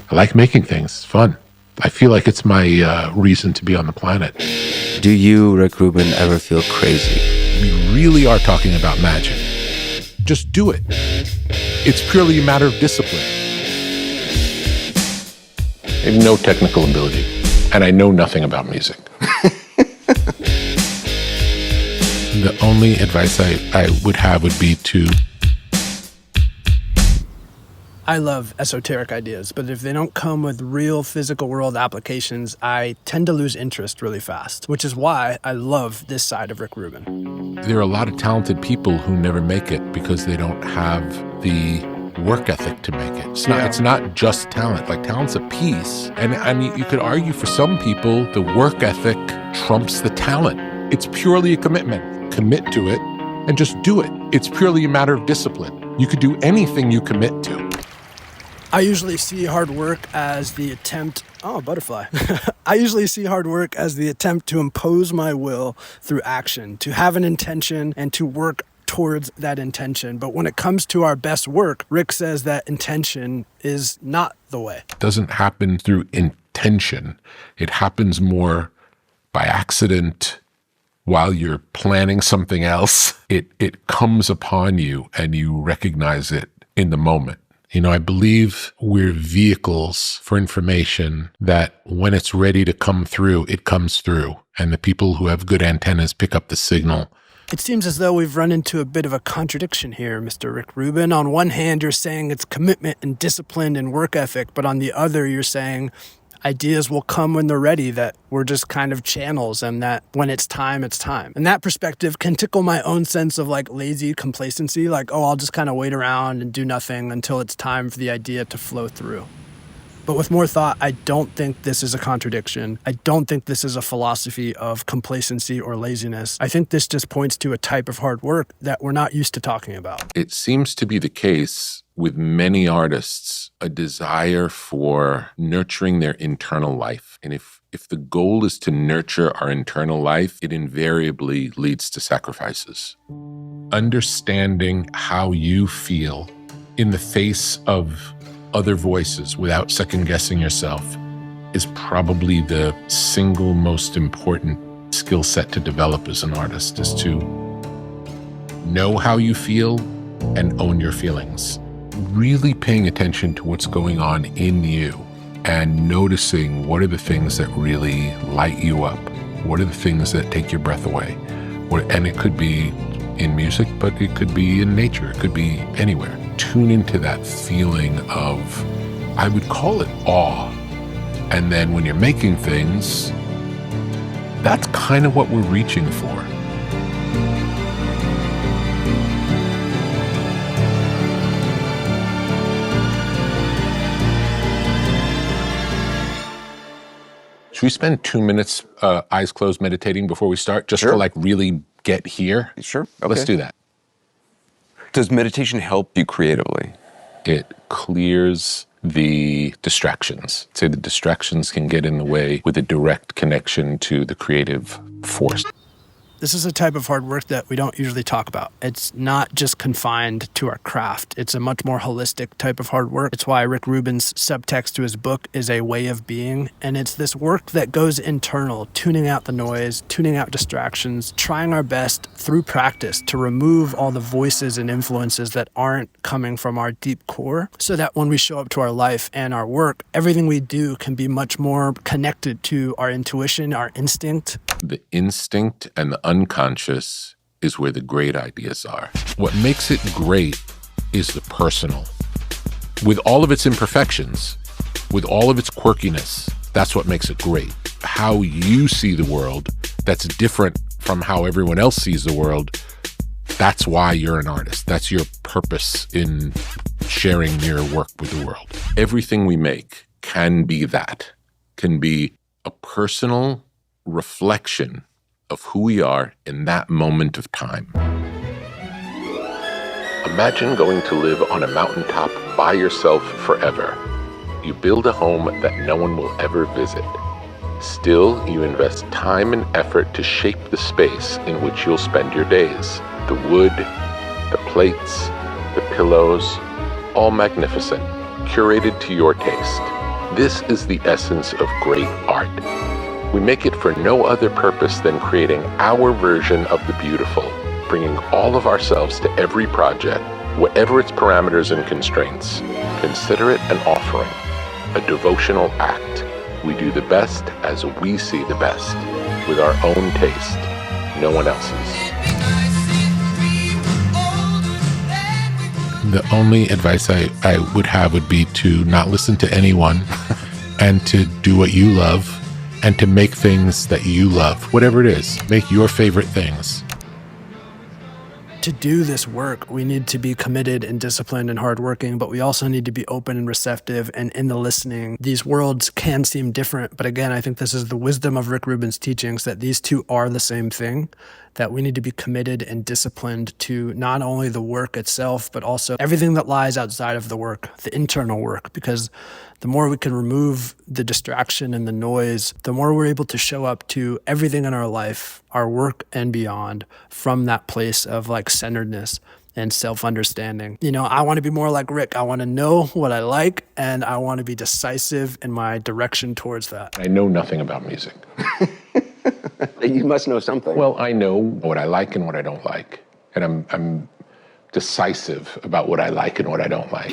I like making things. It's fun. I feel like it's my reason to be on the planet. Do you, Rick Rubin, ever feel crazy? We really are talking about magic. Just do it. It's purely a matter of discipline. I have no technical ability, and I know nothing about music. The only advice I would have would be to... I love esoteric ideas, but if they don't come with real physical world applications, I tend to lose interest really fast, which is why I love this side of Rick Rubin. There are a lot of talented people who never make it because they don't have the work ethic to make it. It's not just talent. Like, talent's a piece. And you could argue for some people, the work ethic trumps the talent. It's purely a commitment. Commit to it and just do it. It's purely a matter of discipline. You could do anything you commit to. I usually see hard work as the attempt... Oh, butterfly. I usually see hard work as the attempt to impose my will through action, to have an intention and to work towards that intention. But when it comes to our best work, Rick says that intention is not the way. It doesn't happen through intention. It happens more by accident. While you're planning something else, it comes upon you and you recognize it in the moment. You know, I believe we're vehicles for information that when it's ready to come through, it comes through. And the people who have good antennas pick up the signal. It seems as though we've run into a bit of a contradiction here, Mr. Rick Rubin. On one hand, you're saying it's commitment and discipline and work ethic, but on the other, you're saying ideas will come when they're ready, that we're just kind of channels, and that when it's time, it's time. And that perspective can tickle my own sense of like lazy complacency, like, oh, I'll just kind of wait around and do nothing until it's time for the idea to flow through. But with more thought, I don't think this is a contradiction. I don't think this is a philosophy of complacency or laziness. I think this just points to a type of hard work that we're not used to talking about. It seems to be the case with many artists, a desire for nurturing their internal life. And if the goal is to nurture our internal life, it invariably leads to sacrifices. Understanding how you feel in the face of other voices without second-guessing yourself is probably the single most important skill set to develop as an artist, is to know how you feel and own your feelings. Really paying attention to what's going on in you and noticing what are the things that really light you up, what are the things that take your breath away. And it could be in music, but it could be in nature, it could be anywhere. Tune into that feeling of, I would call it awe. And then when you're making things, that's kind of what we're reaching for. Should we spend 2 minutes eyes closed meditating before we start? Just Sure. to like really get here? Sure. Okay. Let's do that. Does meditation help you creatively? It clears the distractions. Say the distractions can get in the way with a direct connection to the creative force. This is a type of hard work that we don't usually talk about. It's not just confined to our craft. It's a much more holistic type of hard work. It's why Rick Rubin's subtext to his book is a way of being. And it's this work that goes internal, tuning out the noise, tuning out distractions, trying our best through practice to remove all the voices and influences that aren't coming from our deep core, so that when we show up to our life and our work, everything we do can be much more connected to our intuition, our instinct. The instinct and the unconscious is where the great ideas are. What makes it great is the personal. With all of its imperfections, with all of its quirkiness, that's what makes it great. How you see the world, that's different from how everyone else sees the world. That's why you're an artist. That's your purpose in sharing your work with the world. Everything we make can be that, can be a personal reflection of who we are in that moment of time. Imagine going to live on a mountaintop by yourself forever. You build a home that no one will ever visit. Still, you invest time and effort to shape the space in which you'll spend your days. The wood, the plates, the pillows, all magnificent, curated to your taste. This is the essence of great art. We make it for no other purpose than creating our version of the beautiful, bringing all of ourselves to every project, whatever its parameters and constraints. Consider it an offering, a devotional act. We do the best as we see the best, with our own taste, no one else's. The only advice I would have would be to not listen to anyone and to do what you love and to make things that you love, whatever it is. Make your favorite things. To do this work, we need to be committed and disciplined and hardworking, but we also need to be open and receptive and in the listening. These worlds can seem different, but again, I think this is the wisdom of Rick Rubin's teachings, that these two are the same thing, that we need to be committed and disciplined to not only the work itself, but also everything that lies outside of the work, the internal work, because the more we can remove the distraction and the noise, the more we're able to show up to everything in our life, our work and beyond, from that place of like centeredness and self-understanding. You know, I want to be more like Rick. I want to know what I like, and I want to be decisive in my direction towards that. I know nothing about music. You must know something. Well, I know what I like and what I don't like. And I'm decisive about what I like and what I don't like.